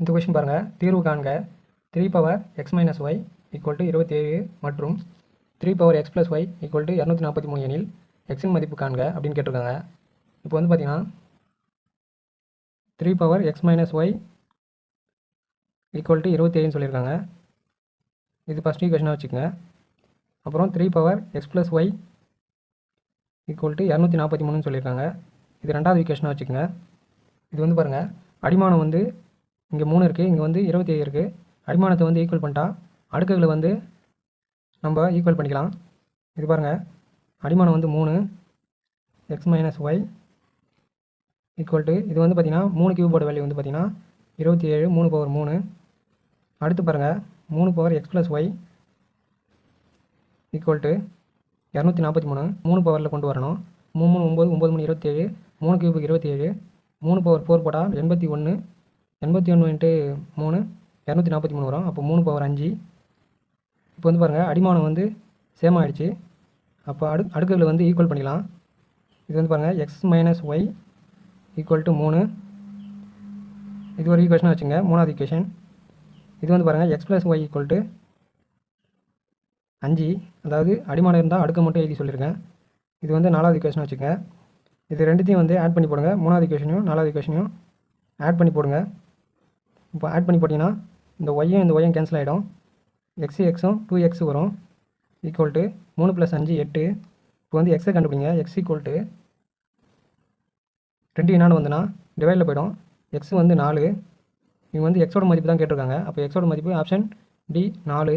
இந்த கொஸ்டின் பாருங்கள், தீர்வு காண்க 3 power x minus y equal to 27 மற்றும் 3 power x plus y equal to 243 எனில் எக்ஸின் மதிப்பு காண்க அப்படின்னு கேட்டிருக்காங்க. இப்போ வந்து பார்த்தீங்கன்னா 3 power x minus y equal to 27ன்னு சொல்லியிருக்காங்க. இது ஃபஸ்ட் ஈக்குவேஷனாக வச்சுக்கோங்க. அப்புறம் 3 power x plus y equal to 243ன்னு சொல்லியிருக்காங்க. இது ரெண்டாவது ஈக்குவேஷனாக வச்சுக்கோங்க. இது வந்து பாருங்கள், அடிமானம் வந்து இங்கே 3 இருக்குது, இங்கே வந்து 27 இருக்குது. அடிமானத்தை வந்து ஈக்குவல் பண்ணிட்டா அடுக்குகளை வந்து நம்ம ஈக்குவல் பண்ணிக்கலாம். இது பாருங்கள், அடிமானம் வந்து 3 x minus y equal to இது வந்து பார்த்திங்கன்னா 3 கியூபோட வேல்யூ வந்து பார்த்திங்கன்னா 27 3 பவர் 3. அடுத்து பாருங்கள் 3 power x plus y equal to 243 3 பவரில் கொண்டு வரணும். 3 3 9 9 3 27 3 கியூபுக்கு 27 3 பவர் 4 போட்டால் 81 81 இன்ட்டு 3 243 வரும். அப்போ 3 பவர் 5. இப்போ வந்து பாருங்கள், அடிமானம் வந்து சேம் ஆகிடுச்சு. அப்போ அடுக்குகளை வந்து ஈக்குவல் பண்ணிக்கலாம். இது வந்து பாருங்கள், x minus y equal to 3. இது ஒரு ஈக்குவேஷனாக வச்சுங்க. மூணாவது ஈக்குவேஷன் இது வந்து பாருங்கள், x plus y equal to 5. அதாவது அடிமானம் இருந்தால் அடுக்க மட்டும் எழுதி சொல்லியிருக்கேன். இது வந்து நாலாவது ஈக்குவேஷனாக வச்சுக்கோங்க. இது ரெண்டுத்தையும் வந்து ஆட் பண்ணி போடுங்க. மூணாவது ஈக்குவேஷனையும் நாலாவது ஈக்குவேஷனையும் ஆட் பண்ணி போடுங்க. இப்போ ஆட் பண்ணி போட்டிங்கன்னா இந்த ஒய்யும் இந்த ஒய்யும் கேன்சல் ஆகிடும். எக்ஸு எக்ஸும் 2x வரும். Equal to 3 + 5 8. இப்போ வந்து எக்ஸை கண்டுபிடிங்க. எக்ஸ் ஈக்குவல் டு 2 என்னான்னு வந்துன்னா டிவைடில் போய்டும். எக்ஸ் வந்து 4. இவங்க வந்து எக்ஸோட மதிப்பு தான் கேட்டிருக்காங்க. அப்போ எக்ஸோட மதிப்பு ஆப்ஷன் டி 4.